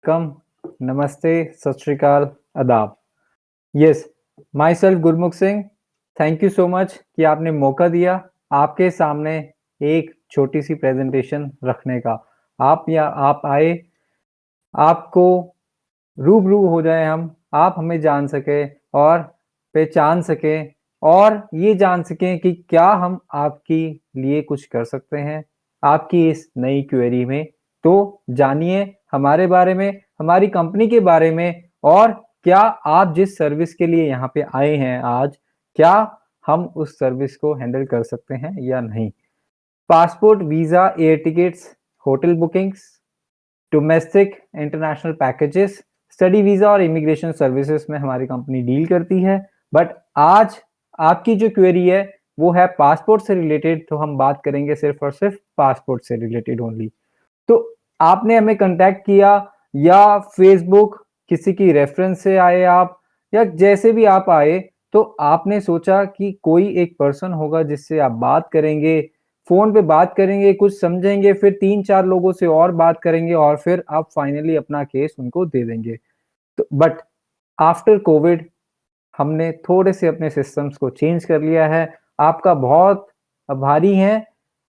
कम नमस्ते, सत श्री अकाल, आदाब। Yes, my self Gurmukh Singh. Thank you so much कि आपने मौका दिया आपके सामने एक छोटी सी प्रेजेंटेशन रखने का। आप आए, आपको रूबरू हो जाए आप हमें जान सकें और पहचान सकें और ये जान सकें कि क्या हम आपके लिए कुछ कर सकते हैं, आपकी इस नई क्वेरी में। तो जानिए हमारे बारे में, हमारी कंपनी के बारे में और क्या आप जिस सर्विस के लिए यहाँ पे आए हैं आज, क्या हम उस सर्विस को हैंडल कर सकते हैं या नहीं। Passport, visa, air tickets, hotel bookings, domestic international packages, study visa और इमिग्रेशन सर्विसेज में हमारी कंपनी डील करती है। बट आज आपकी जो क्वेरी है वो है पासपोर्ट से रिलेटेड, तो हम बात करेंगे सिर्फ और सिर्फ पासपोर्ट से रिलेटेड ओनली। तो आपने हमें कांटेक्ट किया या फेसबुक किसी की रेफरेंस से आए आप, या जैसे भी आप आए, तो आपने सोचा कि कोई एक पर्सन होगा जिससे आप बात करेंगे, फ़ोन पे बात करेंगे, कुछ समझेंगे, फिर 3-4 लोगों से और बात करेंगे और फिर आप फाइनली अपना केस उनको दे देंगे। तो बट आफ्टर कोविड हमने थोड़े से अपने सिस्टम्स को चेंज कर लिया है। आपका बहुत आभारी हैं,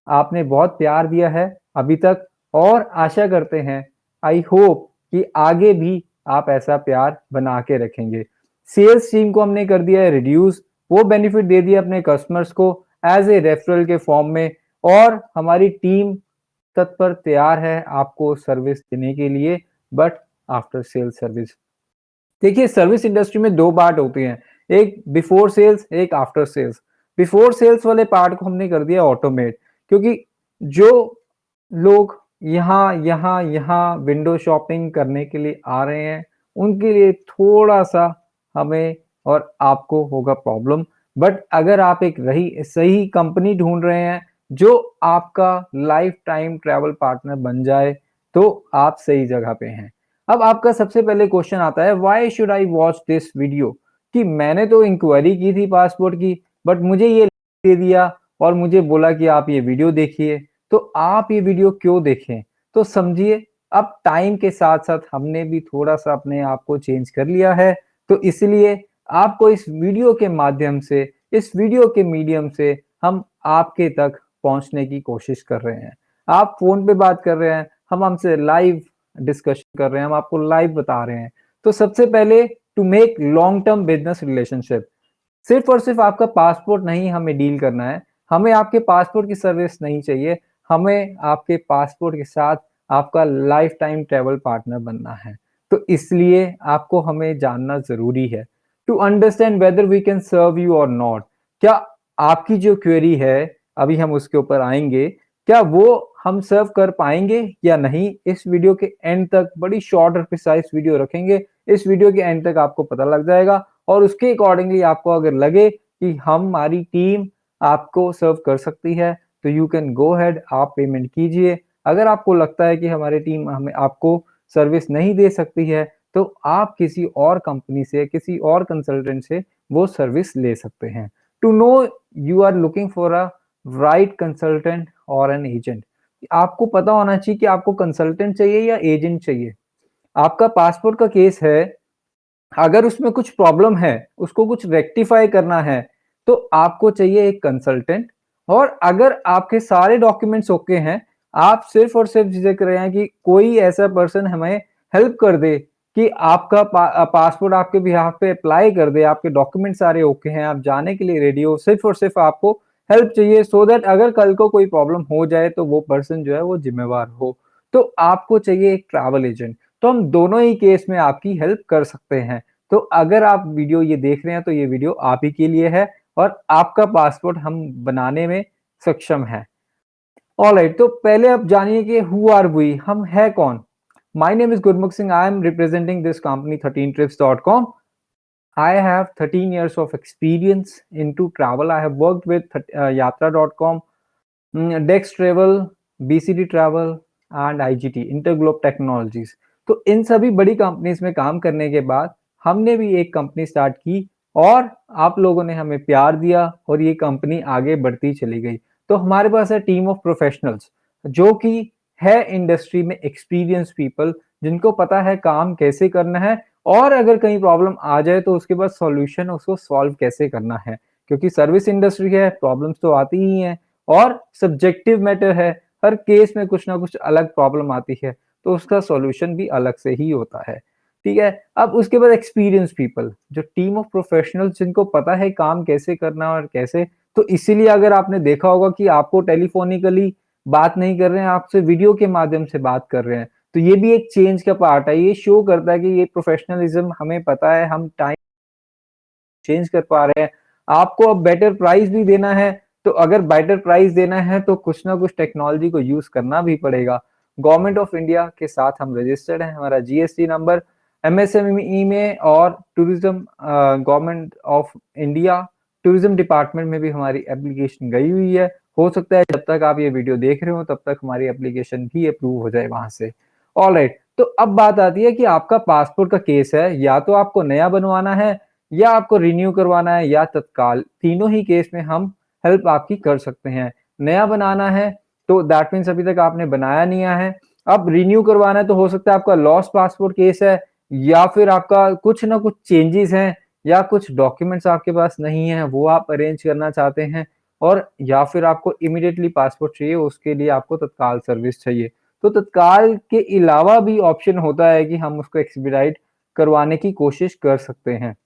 आपने बहुत प्यार दिया है अभी तक और आशा करते हैं, आई होप कि आगे भी आप ऐसा प्यार बना के रखेंगे। सेल्स टीम को हमने कर दिया है रिड्यूस, वो बेनिफिट दे दिया अपने कस्टमर्स को एज़ ए रेफरल के फॉर्म में और हमारी टीम तत्पर तैयार है आपको सर्विस देने के लिए, बट आफ्टर सेल्स सर्विस। देखिए सर्विस इंडस्ट्री में 2 पार्ट होते हैं, एक बिफोर सेल्स, एक आफ्टर सेल्स। बिफोर सेल्स वाले पार्ट को हमने कर दिया ऑटोमेट, क्योंकि जो लोग यहाँ विंडो शॉपिंग करने के लिए आ रहे हैं, उनके लिए थोड़ा-सा हमें और आपको होगा प्रॉब्लम। बट अगर आप एक सही कंपनी ढूँढ रहे हैं, जो आपका लाइफ टाइम ट्रैवल पार्टनर बन जाए, तो आप सही जगह पे हैं। अब आपका सबसे पहले क्वेश्चन आता है, why should I watch this video? कि मैंने तो इंक्वायरी की थी पासपोर्ट की, बट मुझे ये दे दिया और मुझे बोला कि आप ये वीडियो देखिए, तो आप ये वीडियो क्यों देखें? तो समझिए, अब टाइम के साथ-साथ हमने भी थोड़ा-सा अपने आप को चेंज कर लिया है, तो इसलिए आपको इस वीडियो के माध्यम से, इस वीडियो के मीडियम से हम आपके तक पहुँचने की कोशिश कर रहे हैं। आप फ़ोन पे बात कर रहे हैं, हम हमसे लाइव डिस्कशन कर रहे हैं, हम आपको लाइव बता रहे हैं। तो सबसे पहले to make long term business relationship, सिर्फ़ और सिर्फ़ आपका पासपोर्ट नहीं हमें डील करना है, हमें आपके पासपोर्ट की सर्विस नहीं चाहिए, हमें आपके पासपोर्ट के साथ आपका लाइफ़ टाइम ट्रैवल पार्टनर बनना है। तो इसलिए आपको हमें जानना ज़रूरी है, to understand whether we can serve you और नॉट। क्या आपकी जो क्वेरी है, अभी हम उसके ऊपर आएँगे, क्या वो हम सर्व कर पाएँगे या नहीं? इस वीडियो के एंड तक बड़ी शॉर्ट और प्रिसाइज़ वीडियो रखेंगे। इस वीडियो के एंड तक आपको पता लग जाएगा और उसके अकॉर्डिंगली आपको अगर लगे कि हमारी टीम आपको सर्व कर सकती है, तो यू कैन गो अहेड, आप पेमेंट कीजिए। अगर आपको लगता है कि हमारी टीम हमें आपको सर्विस नहीं दे सकती है, तो आप किसी और कंपनी से, किसी और कंसल्टेंट से वो सर्विस ले सकते हैं। To know you are looking for a right consultant और एन एजेंट। आपको पता होना चाहिए कि आपको कंसल्टेंट चाहिए या एजेंट चाहिए। आपका पासपोर्ट का केस है, अगर उसमें कुछ प्रॉब्लम है, उसको कुछ रेक्टिफ़ाई करना है, तो आपको चाहिए एक कंसल्टेंट। और अगर आपके सारे डॉक्यूमेंट्स ओके हैं, आप सिर्फ़ और सिर्फ़ झिझक रहे हैं कि कोई ऐसा पर्सन हमें हेल्प कर दे कि आपका पासपोर्ट आपके बिहाफ़ पे अप्लाई कर दे, आपके डॉक्यूमेंट सारे ओके हैं, आप जाने के लिए रेडी हो, सिर्फ़ और सिर्फ़ आपको हेल्प चाहिए सो दैट अगर कल को कोई प्रॉब्लम हो जाए, तो वो पर्सन जो है वो ज़िम्मेवार हो। तो आपको चाहिए एक ट्रैवल एजेंट, तो हम दोनों ही केस में आपकी हेल्प कर सकते हैं। तो अगर आप वीडियो ये देख रहे हैं, तो ये वीडियो आप ही के लिए है और आपका पासपोर्ट हम बनाने में सक्षम हैं। ऑलराइट, तो पहले आप जानिए कि हू आर वी, हम हैं कौन? My name is Gurmukh Singh, I am representing this company 13trips.com. I have 13 years of experience into travel. I have worked with Yatra.com, Dex Travel, BCD Travel and IGT, InterGlobe technologies. तो इन सभी बड़ी companies में काम करने के बाद हमने भी एक कंपनी स्टार्ट की और आप लोगों ने हमें प्यार दिया और ये कंपनी आगे बढ़ती चली गई। तो हमारे पास है टीम ऑफ प्रोफेशनल्स जो कि है इंडस्ट्री में एक्सपीरियंस पीपल, जिनको पता है काम कैसे करना है और अगर कहीं प्रॉब्लम आ जाए तो उसके बाद सॉल्यूशन उसको सॉल्व कैसे करना है। क्योंकि सर्विस इंडस्ट्री है, प्रॉब्लम्स तो आती ही हैं और सब्जेक्टिव मैटर है, हर केस में कुछ ना कुछ अलग प्रॉब्लम आती है, तो उसका सॉल्यूशन भी अलग से ही होता है। ठीक है? अब उसके बाद एक्सपीरियंस पीपल, जो टीम ऑफ प्रोफेशनल्स जिनको पता है काम कैसे करना और कैसे, तो इसीलिए अगर आपने देखा होगा कि आपको टेलीफ़ोनिकली बात नहीं कर रहे हैं, आपसे वीडियो के माध्यम से बात कर रहे हैं। तो ये भी एक चेंज का पार्ट है, ये शो करता है कि ये प्रोफेशनलिज़्म हमें पता है, हम टाइम चेंज कर पा रहे हैं। आपको अब बेटर प्राइस भी देना है, तो अगर बेटर प्राइस देना है तो कुछ ना कुछ टेक्नोलॉजी को यूज़ करना भी पड़ेगा। गवर्नमेंट ऑफ इंडिया के साथ हम रजिस्टर्ड हैं, हमारा जीएसटी नंबर एमएसएमई में और tourism government of India tourism department में भी हमारी एप्लीकेशन गई हुई है। हो सकता है जब तक आप ये वीडियो देख रहे हो तब तक हमारी एप्लीकेशन भी अप्रूव हो जाए वहाँ से। ऑलराइट, तो अब बात आती है कि आपका पासपोर्ट का केस है, या तो आपको नया बनवाना है या आपको रिन्यू करवाना है या तत्काल, तीनों ही केस में हम हेल्प आपकी कर सकते हैं। नया बनाना है तो दैट मीन्स अभी तक आपने बनाया नहीं है। अब रिन्यू करवाना है तो हो सकता है आपका लॉस्ट पासपोर्ट केस है या फिर आपका कुछ ना कुछ चेंजेस हैं या कुछ डॉक्यूमेंट्स आपके पास नहीं है, वो आप अरेंज करना चाहते हैं और या फिर आपको इमीडिएटली पासपोर्ट चाहिए, उसके लिए आपको तत्काल सर्विस चाहिए। तो तत्काल के अलावा भी ऑप्शन होता है कि हम उसको एक्सपीडाइट करवाने की कोशिश कर सकते हैं।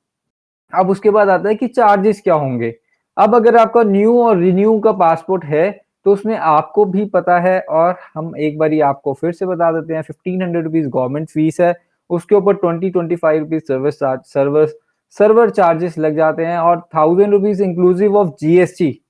अब उसके बाद आता है कि चार्जेस क्या होंगे? अब अगर आपका न्यू और रिन्यू का पासपोर्ट है, तो उसमें आपको भी पता है और हम एक बारी आपको फिर से बता देते हैं, ₹1500 गवर्नमेंट फीस है, उसके ऊपर 20-25 सर्वर चार्जेस लग जाते हैं और ₹1000 इंक्लूसिव ऑफ जीएसटी,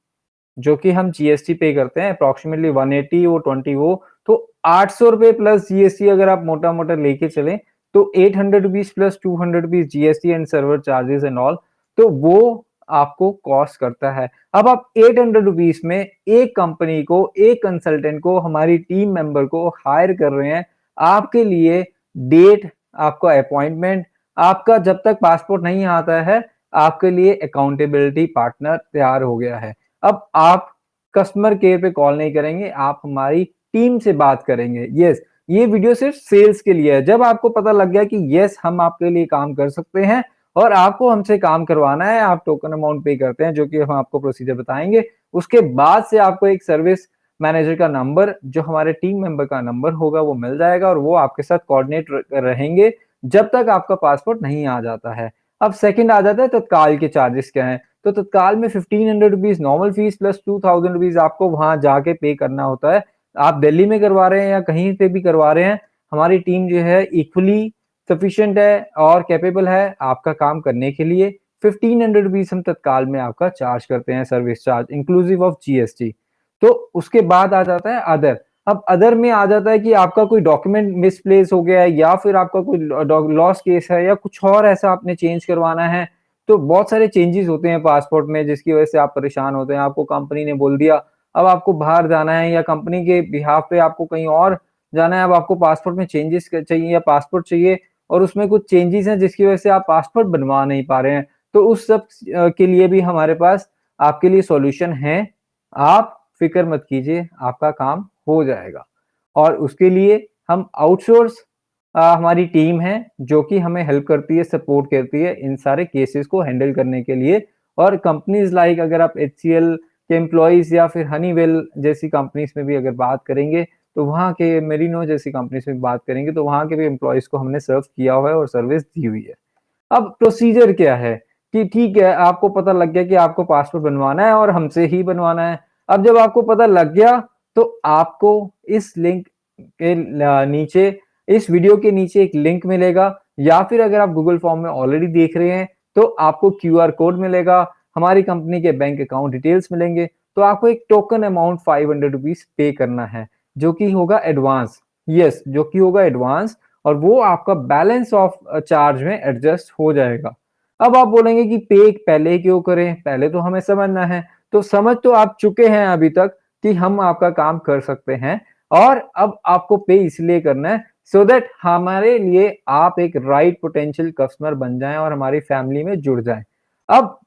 जो कि हम जीएसटी पे करते हैं अप्रॉक्सिमेटली 180 वो 20 वो, तो ₹800 प्लस जीएसटी अगर आप मोटा-मोटा लेके चलें, तो ₹800 plus ₹200 GST and server charges and all, तो वो आपको कॉस्ट करता है। अब आप ₹800 में एक कंपनी को, एक कंसल्टेंट को, हमारी टीम मेंबर को हायर कर रहे हैं, आपके लिए डेट, आपका अपॉइंटमेंट, आपका जब तक पासपोर्ट नहीं आता है, आपके लिए अकाउंटेबिलिटी पार्टनर तैयार हो गया है। अब आप कस्टमर केयर पे कॉल नहीं करेंगे, आप हमारी टीम से बात करेंगे। यस, ये वीडियो सिर्फ सेल्स के लिए है। जब आपको पता लग गया कि यस, हम आपके लिए काम कर सकते हैं और आपको हमसे काम करवाना है, आप टोकन अमाउंट पे करते हैं, जो कि हम आपको प्रोसीजर बताएँगे। उसके बाद से आपको एक सर्विस मैनेजर का नंबर, जो हमारे टीम मेंबर का नंबर होगा, वो मिल जाएगा और वो आपके साथ कोऑर्डिनेट रहेंगे, जब तक आपका पासपोर्ट नहीं आ जाता है। अब सेकंड आ जाता है तत्काल के चार्जेस क्या हैं? तो तत्काल में ₹1500 नॉर्मल फीस प्लस ₹2000 आपको वहाँ जाके पे करना होता है। आप दिल्ली में करवा रहे हैं या कहीं पे भी करवा रहे हैं, हमारी टीम जो है इक्वली सफिशिएंट है और कैपेबल है आपका काम करने के लिए। ₹1500 हम तत्काल में आपका चार्ज करते हैं service charge inclusive of GST. तो उसके बाद आ जाता है अदर। अब अदर में आ जाता है कि आपका कोई डॉक्यूमेंट मिसप्लेस हो गया है या फिर आपका कोई लॉस केस है या कुछ और ऐसा आपने चेंज करवाना है, तो बहुत सारे चेंजेस होते हैं पासपोर्ट में जिसकी वजह से आप परेशान होते हैं। आपको कंपनी ने बोल दिया, अब आपको बाहर जाना है या कंपनी के बिहाफ़ पे आपको कहीं और जाना है, अब आपको पासपोर्ट में चेंजेस क चाहिए या पासपोर्ट चाहिए और उसमें कुछ चेंजेस हैं जिसकी वजह से आप पासपोर्ट बनवा नहीं पा रहे हैं। तो उस सब के लिए भी हमारे पास आपके लिए सॉल्यूशन है। आप फ़िक्र मत कीजिए, आपका काम हो जाएगा। और उसके लिए हम आउटसोर्स हमारी टीम है जो कि हमें हेल्प करती है, सपोर्ट करती है इन सारे केसेस को हैंडल करने के लिए। और कंपनीज़ लाइक अगर आप एचसीएल के एम्प्लॉइज़ या फिर हनीवेल जैसी कंपनीज़ में भी अगर बात करेंगे, तो वहाँ के मेरिनो जैसी कंपनीज़ में बात करेंगे, तो वहाँ के भी एम्प्लॉइज़ को हमने सर्व किया हुआ है और सर्विस दी हुई है। अब प्रोसीजर क्या है कि ठीक है, आपको पता लग गया कि आपको पासपोर्ट बनवाना है और हमसे ही बनवाना है। अब जब आपको पता लग गया, तो आपको इस लिंक के नीचे, इस वीडियो के नीचे एक लिंक मिलेगा या फिर अगर आप गूगल फॉर्म में ऑलरेडी देख रहे हैं, तो आपको क्यूआर कोड मिलेगा, हमारी कंपनी के बैंक अकाउंट डिटेल्स मिलेंगे, तो आपको एक टोकन अमाउंट ₹500 पे करना है, जो कि होगा एडवांस। यस, जो कि होगा एडवांस और वो आपका बैलेंस ऑफ चार्ज में एडजस्ट हो जाएगा। अब आप बोलेंगे कि पे पहले क्यों करें? पहले तो हमें समझना है। तो समझ तो आप चुके हैं अभी तक कि हम आपका काम कर सकते हैं और अब आपको पे इसलिए करना है सो दैट हमारे लिए आप एक राइट पोटेंशियल कस्टमर बन जाएँ और हमारी फैमिली में जुड़ जाएँ। अब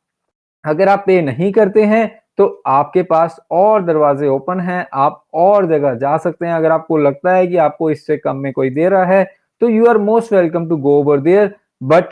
अगर आप पे नहीं करते हैं, तो आपके पास और दरवाज़े ओपन हैं, आप और जगह जा सकते हैं। अगर आपको लगता है कि आपको इससे कम में कोई दे रहा है, तो you are most welcome to go over there, but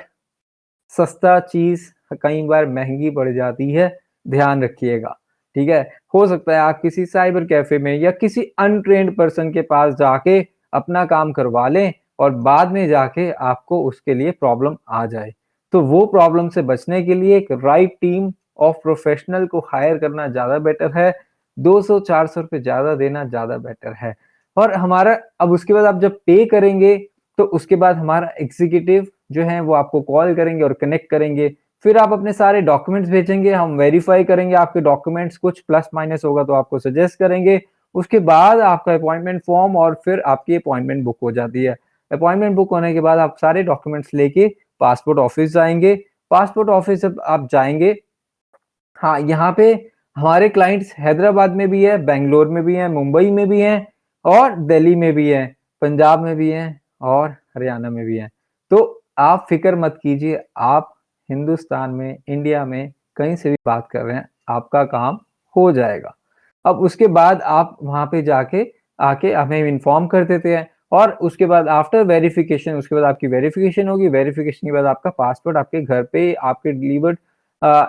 सस्ता चीज़ कई बार महँगी पड़ जाती है, ध्यान रखिएगा, ठीक है? हो सकता है आप किसी साइबर कैफ़े में या किसी अनट्रेन्ड पर्सन के पास जाके अपना काम करवा लें और बाद में जाके आपको उसके लिए प्रॉब्लम आ जाए। तो वो प्रॉब्लम से बचने के लिए एक राइट टीम ऑफ प्रोफ़ेशनल को हायर करना ज़्यादा बेटर है, 200-400 रुपए ज़्यादा देना ज़्यादा बेटर है। और हमारा अब उसके बाद आप जब पे करेंगे, तो उसके बाद हमारा एग्ज़ीक्यूटिव जो है वो आपको कॉल करेंगे और कनेक्ट करेंगे। फिर आप अपने सारे डॉक्यूमेंट्स भेजेंगे, हम वेरीफ़ाई करेंगे आपके डॉक्यूमेंट्स, कुछ प्लस माइनस होगा तो आपको सजेस्ट करेंगे। उसके बाद आपका अपॉइंटमेंट फॉर्म और फिर आपकी अपॉइंटमेंट बुक हो जाती है। अपॉइंटमेंट बुक होने के बाद आप सारे डॉक्यूमेंट्स लेके पासपोर्ट ऑफ़िस जाएँगे। पासपोर्ट ऑफ़िस जब आप जाएँगे, हाँ, यहाँ पे हमारे क्लाइंट्स हैदराबाद में भी है, बैंगलोर में भी हैं, मुंबई में भी हैं और दिल्ली में भी हैं, पंजाब में भी हैं और हरियाणा में भी हैं। तो आप फ़िक्र मत कीजिए, आप हिंदुस्तान में, इंडिया में कहीं से भी बात कर रहे हैं, आपका काम हो जाएगा। अब उसके बाद आप वहाँ पे जाके आके हमें इन्फॉर्म कर देते हैं और उसके बाद आफ्टर वेरिफ़िकेशन उसके बाद आपकी वेरिफ़िकेशन होगी, वेरिफ़िकेशन के बाद आपका पासपोर्ट आपके घर पे आपके डिलीवर्ड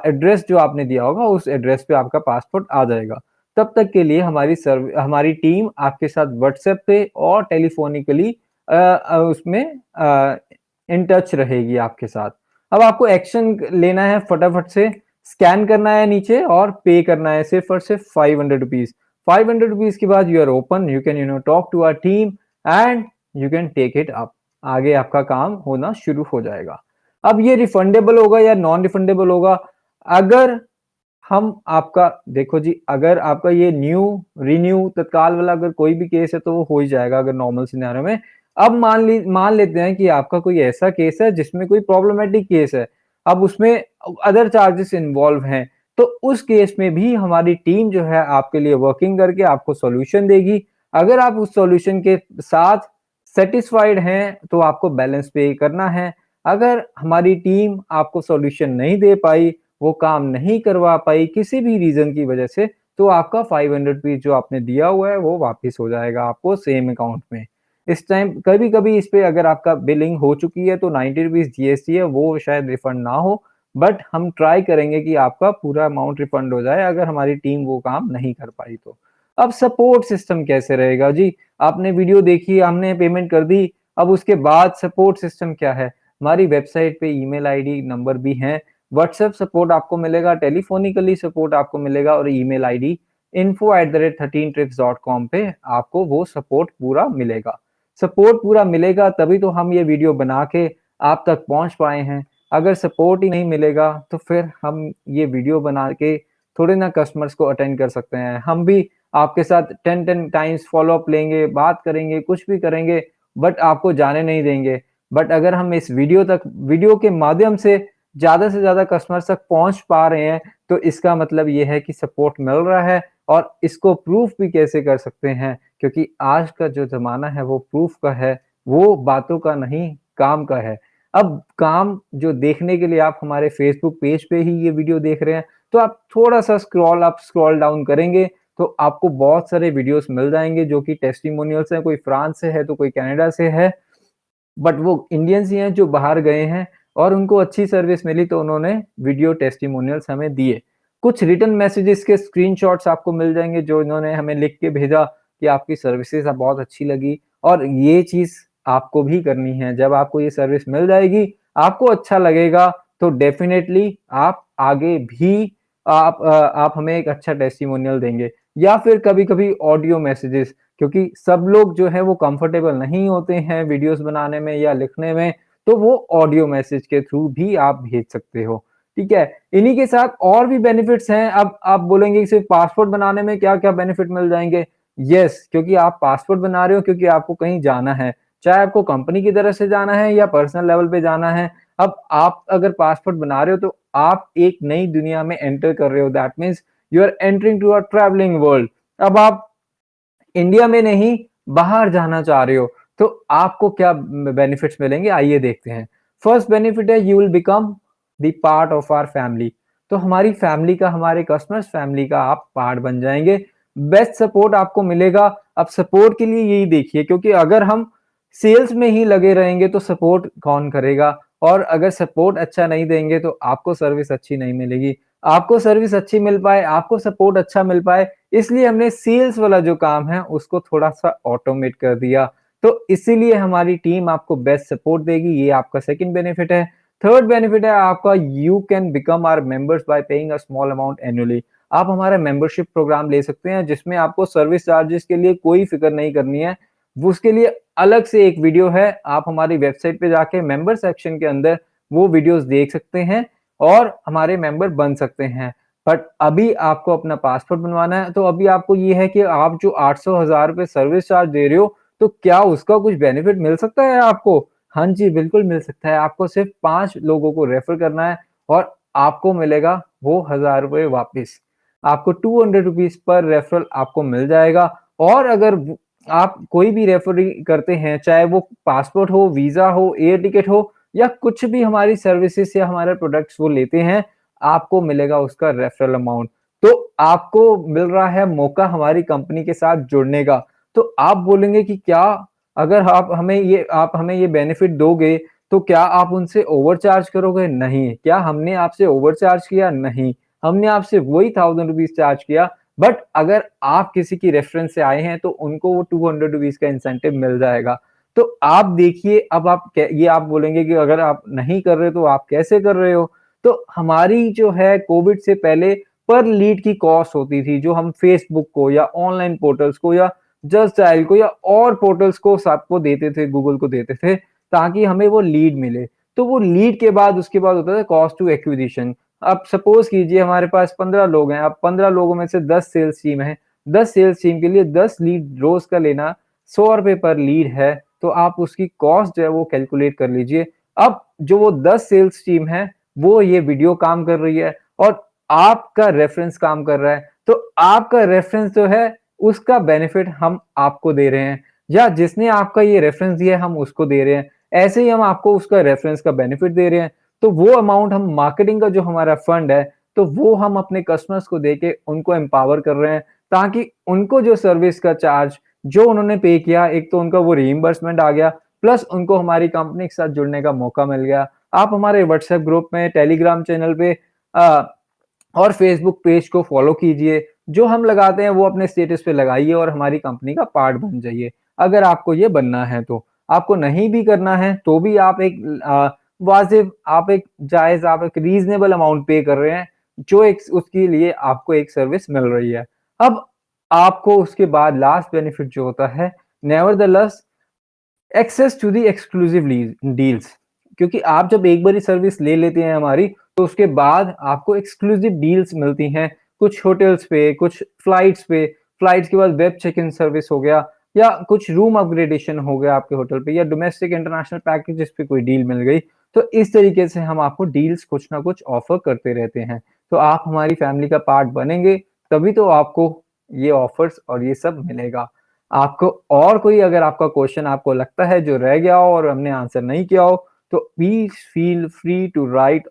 एड्रेस जो आपने दिया होगा उस एड्रेस पे आपका पासपोर्ट आ जाएगा। तब तक के लिए हमारी टीम आपके साथ व्हाट्सएप पे और टेलीफ़ोनिकली उसमें इन टच रहेगी आपके साथ। अब आपको एक्शन लेना है फटाफट से, स्कैन करना है नीचे और पे करना है सिर्फ़ और सिर्फ़ ₹500। ₹500 के बाद you are open, you can talk to our team and you can take it up. आगे आपका काम होना शुरू हो जाएगा। अब ये रिफंडेबल होगा या नॉन रिफंडेबल होगा? अगर हम आपका देखो जी, अगर आपका ये रिन्यू तत्काल वाला अगर कोई भी केस है तो वो हो ही जाएगा अगर नॉर्मल सिनेरियो में। अब मान लेते हैं कि आपका कोई ऐसा केस है जिसमें कोई प्रॉब्लमैटिक केस है। अब उसमें अदर चार्जेस इन्वॉल्व हैं, तो उस केस में भी हमारी टीम जो है आपके लिए वर्किंग करके आपको सॉल्यूशन देगी। अगर आप उस सॉल्यूशन के साथ सैटिस्फाइड हैं, तो आपको बैलेंस पे करना है। अगर हमारी टीम आपको सॉल्यूशन नहीं दे पाई, वो काम नहीं करवा पाई किसी भी रीज़न की वजह से, तो आपका ₹500 जो आपने दिया हुआ है, वो वापिस हो जाएगा आपको सेम अकाउंट में। इस टाइम कभी-कभी इस पे अगर आपका बिलिंग हो चुकी है, तो ₹90 जीएसटी है, वो शायद रिफंड ना हो, बट हम ट्राई करेंगे कि आपका पूरा अमाउंट रिफंड हो जाए, अगर हमारी टीम वो काम नहीं कर पाई तो। अब सपोर्ट सिस्टम कैसे रहेगा जी? आपने वीडियो देखी, हमने पेमेंट कर दी, अब उसके बाद सपोर्ट सिस्टम क्या है? हमारी वेबसाइट पे ईमेल आईडी नंबर भी हैं, व्हाट्सएप सपोर्ट आपको मिलेगा, टेलीफ़ोनिकली सपोर्ट आपको मिलेगा और ईमेल आईडी info@13trips.com पे आपको वो सपोर्ट पूरा मिलेगा। सपोर्ट पूरा मिलेगा तभी तो हम ये वीडियो बना के आप तक पहुँच पाए हैं। अगर सपोर्ट ही नहीं मिलेगा तो फिर हम ये वीडियो बना के थोड़ी ना कस्टमर्स को अटेंड कर सकते हैं। हम भी आपके साथ 10-10 टाइम्स फ़ॉलो-अप लेंगे, बात करेंगे, कुछ भी करेंगे, बट आपको जाने नहीं देंगे। बट अगर हम इस वीडियो के माध्यम से ज़्यादा कस्टमर्स तक पहुँच पा रहे हैं, तो इसका मतलब ये है कि सपोर्ट मिल रहा है और इसको प्रूफ़ भी कैसे कर सकते हैं, क्योंकि आज का जो ज़माना है वो प्रूफ़ का है, वो बातों का नहीं, काम का है। अब काम जो देखने के लिए आप हमारे फ़ेसबुक पेज पे ही ये वीडियो देख रहे हैं, तो आप थोड़ा-सा स्क्रॉल डाउन करेंगे, तो आपको बहुत सारे वीडियोज़ मिल जाएँगे जो कि टेस्टिमोनियल्स हैं, कोई फ्रांस से है, तो कोई कनाडा से है। बट वो इंडियंस ही हैं जो बाहर गए हैं और उनको अच्छी सर्विस मिली तो उन्होंने वीडियो टेस्टिमोनियल्स हमें दिए। कुछ रिटर्न मैसेजेस के स्क्रीनशॉट्स आपको मिल जाएँगे जो इन्होंने हमें लिख के भेजा कि आपकी सर्विसेज़ बहुत अच्छी लगी और ये चीज़ आपको भी करनी है। जब आपको ये सर्विस मिल जाएगी, आपको अच्छा लगेगा तो डेफ़िनेटली आप आगे भी आप हमें एक अच्छा टेस्टिमोनियल देंगे या फिर कभी-कभी ऑडियो मैसेजेस, क्योंकि सब लोग जो है वो कंफर्टेबल नहीं होते हैं वीडियोज़ बनाने में या लिखने में, तो वो ऑडियो मैसेज के थ्रू भी आप भेज सकते हो, ठीक है? इन्हीं के साथ और भी बेनिफिट्स हैं, अब आप बोलेंगे कि सिर्फ़ पासपोर्ट बनाने में क्या-क्या बेनिफिट मिल जाएँगे? येस, क्योंकि आप पासपोर्ट बना रहे हो क्योंकि आपको कहीं जाना है, चाहे आपको कंपनी की तरफ से जाना है या पर्सनल लेवल पे जाना है। अब आप अगर पासपोर्ट बना रहे हो तो आप एक नई दुनिया में एंटर कर रहे हो, that means you are entering to a travelling world. अब आप इंडिया में नहीं, बाहर जाना चाह रहे हो, तो आपको क्या बेनिफिट्स मिलेंगे आइए देखते हैं। फर्स्ट बेनिफिट है you will become the part of our family. तो हमारी फैमिली का, हमारे कस्टमर्स फैमिली का आप पार्ट बन जाएँगे। बेस्ट सपोर्ट आपको मिलेगा। अब सपोर्ट के लिए यही देखिए, क्योंकि अगर हम सेल्स में ही लगे रहेंगे तो सपोर्ट कौन करेगा? और अगर सपोर्ट अच्छा नहीं देंगे तो आपको सर्विस अच्छी नहीं मिलेगी। आपको सर्विस अच्छी मिल पाए, आपको सपोर्ट अच्छा मिल पाए, इसलिए हमने सेल्स वाला जो काम है उसको थोड़ा-सा ऑटोमेट कर दिया। तो इसीलिए हमारी टीम आपको बेस्ट सपोर्ट देगी, ये आपका सेकंड बेनिफिट है। थर्ड बेनिफिट है आपका, you can become our members by paying a small amount annually. आप हमारा मेंबरशिप प्रोग्राम ले सकते हैं जिसमें आपको सर्विस चार्जेस के लिए कोई फ़िक्र नहीं करनी है। वो उसके लिए अलग से एक वीडियो है, आप हमारी वेबसाइट पे जाके मेंबर सेक्शन के अंदर वो वीडियोज़ देख सकते हैं और हमारे मेंबर बन सकते हैं। बट अभी आपको अपना पासपोर्ट बनवाना है, तो अभी आपको ये है कि आप जो 800 हज़ार रुपए सर्विस चार्ज दे रहे हो, तो क्या उसका कुछ बेनिफिट मिल सकता है आपको? हाँ जी, बिल्कुल मिल सकता है। आपको सिर्फ़ 5 लोगों को रेफ़र करना है और आपको मिलेगा वो ₹1000 वापिस। आपको ₹200 पर रेफ़रल आपको मिल जाएगा और अगर व आप कोई भी रेफ़री करते हैं, चाहे वो पासपोर्ट हो, वीज़ा हो, एयर टिकट हो या कुछ भी हमारी सर्विसेज़ या हमारे प्रोडक्ट्स वो लेते हैं, आपको मिलेगा उसका रेफ़रल अमाउंट। तो आपको मिल रहा है मौका हमारी कंपनी के साथ जुड़ने का। तो आप बोलेंगे कि क्या अगर आप हमें ये बेनिफिट दोगे, तो क्या आप उनसे ओवरचार्ज करोगे? नहीं। क्या हमने आपसे ओवरचार्ज किया? नहीं। हमने आपसे वही ₹1000 चार्ज किया, बट अगर आप किसी की रेफ़रेंस से आए हैं, तो उनको वो ₹200 का इंसेंटिव मिल जाएगा। तो आप देखिए, अब आप कै ये आप बोलेंगे कि अगर आप नहीं कर रहे, तो आप कैसे कर रहे हो? तो हमारी जो है कोविड से पहले पर लीड की कॉस्ट होती थी, जो हम फेसबुक को या ऑनलाइन पोर्टल्स को या जस्ट डायल को या और पोर्टल्स को सबको देते थे, गूगल को देते थे, ताकि हमें वो लीड मिले। तो वो लीड के बाद उसके बाद होता था कॉस्ट टू एक्विजिशन। अब सपोज़ कीजिए हमारे पास 15 लोग हैं, अब 15 लोगों में से 10 सेल्स टीम है, 10 सेल्स टीम के लिए 10 लीड रोज़ का लेना ₹100 पर लीड है, तो आप उसकी कॉस्ट जो है वो कैलकुलेट कर लीजिए। अब जो वो 10 सेल्स टीम है, वो ये वीडियो काम कर रही है और आपका रेफ़रेंस काम कर रहा है, तो आपका रेफ़रेंस जो है उसका बेनिफिट हम आपको दे रहे हैं या जिसने आपका ये रेफ़रेंस दिया है हम उसको दे रहे हैं। ऐसे ही हम आपको उसका रेफ़रेंस का बेनिफिट दे रहे हैं। तो वो अमाउंट हम मार्केटिंग का जो हमारा फंड है, तो वो हम अपने कस्टमर्स को देके उनको एम्पावर कर रहे हैं, ताकि उनको जो सर्विस का चार्ज जो उन्होंने पे किया, एक तो उनका वो रीइंबर्समेंट आ गया, प्लस उनको हमारी कंपनी के साथ जुड़ने का मौका मिल गया। आप हमारे व्हाट्सएप ग्रुप में, टेलीग्राम चैनल पे अ, और फेसबुक पेज को फॉलो कीजिए। जो हम लगाते हैं वो अपने स्टेटस पे लगाइए और हमारी कंपनी का पार्ट बन जाइए, अगर आपको ये बनना है तो। आपको नहीं भी करना है तो भी आप एक वाजिब आप एक जायज़ आप एक रीज़नेबल अमाउंट पे कर रहे हैं, जो एक उसके लिए आपको एक सर्विस मिल रही है। अब आपको उसके बाद लास्ट बेनिफिट जो होता है, nevertheless access to the exclusive deals, क्योंकि आप जब एक बारी सर्विस ले लेते हैं हमारी, तो उसके बाद आपको एक्सक्लूसिव डील्स मिलती हैं, कुछ होटल्स पे, कुछ फ्लाइट्स पे, फ्लाइट्स के बाद वेब चेक इन सर्विस हो गया या कुछ रूम अपग्रेडेशन हो गया आपके होटल पे या डोमेस्टिक इंटरनेशनल पैकेजेस पे कोई डील मिल गई। तो इस तरीके से हम आपको डील्स कुछ ना कुछ ऑफर करते रहते हैं। तो आप हमारी फैमिली का पार्ट बनेंगे, तभी तो आपको ये ऑफर्स और ये सब मिलेगा। आपको और कोई अगर आपका क्वेश्चन आपको लगता है जो रह गया हो और हमने आंसर नहीं किया हो, तो please feel free to write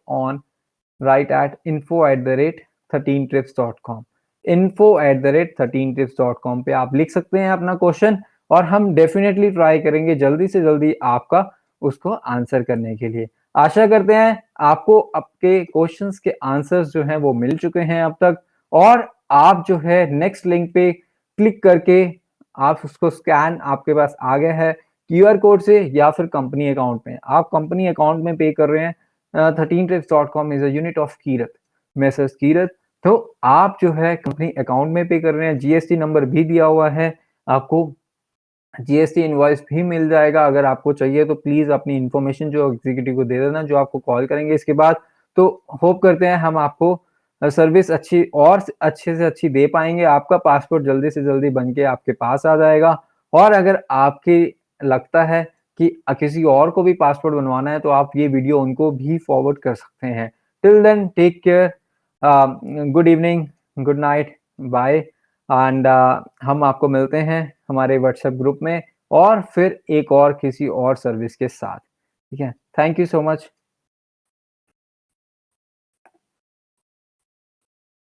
at info@13trips.com info@13trips.com पे आप लिख सकते हैं अपना क्वेश्चन और हम डेफ़िनेटली ट्राई करेंगे जल्दी से जल्दी आपका उसको आंसर करने के लिए। आशा करते हैं आपको आपके क्वेश्चन्स के आंसर्स जो हैं वो मिल चुके हैं अब तक और आप जो है नेक्स्ट लिंक पे क्लिक करके आप उसको स्कैन आपके पास आ गया है क्यूआर कोड से या फिर कंपनी अकाउंट में। आप कंपनी अकाउंट में पे कर रहे हैं 13trips.com is a unit of Kirat, Mrs Kirat. तो आप जो है कंपनी अकाउंट में पे कर रहे हैं, जीएसटी नंबर भी दिया हुआ है, आपको जीएसटी इनवॉइस भी मिल जाएगा। अगर आपको चाहिए तो प्लीज़ अपनी इन्फॉर्मेशन जो एग्ज़ीक्यूटिव को दे देना, जो आपको कॉल करेंगे इसके बाद। तो होप करते हैं हम आपको सर्विस अच्छी और अच्छे से अच्छी दे पाएँगे। आपका पासपोर्ट जल्दी से जल्दी बन के आपके पास आ जाएगा और अगर आपकी लगता है कि किसी और को भी पासपोर्ट बनवाना है, तो आप ये वीडियो उनको भी फॉरवर्ड कर सकते हैं। Till then take care, good evening, good night, bye and हम आपको मिलते हैं हमारे व्हाट्सएप ग्रुप में और फिर एक और किसी और सर्विस के साथ। ठीक है? Thank you so much.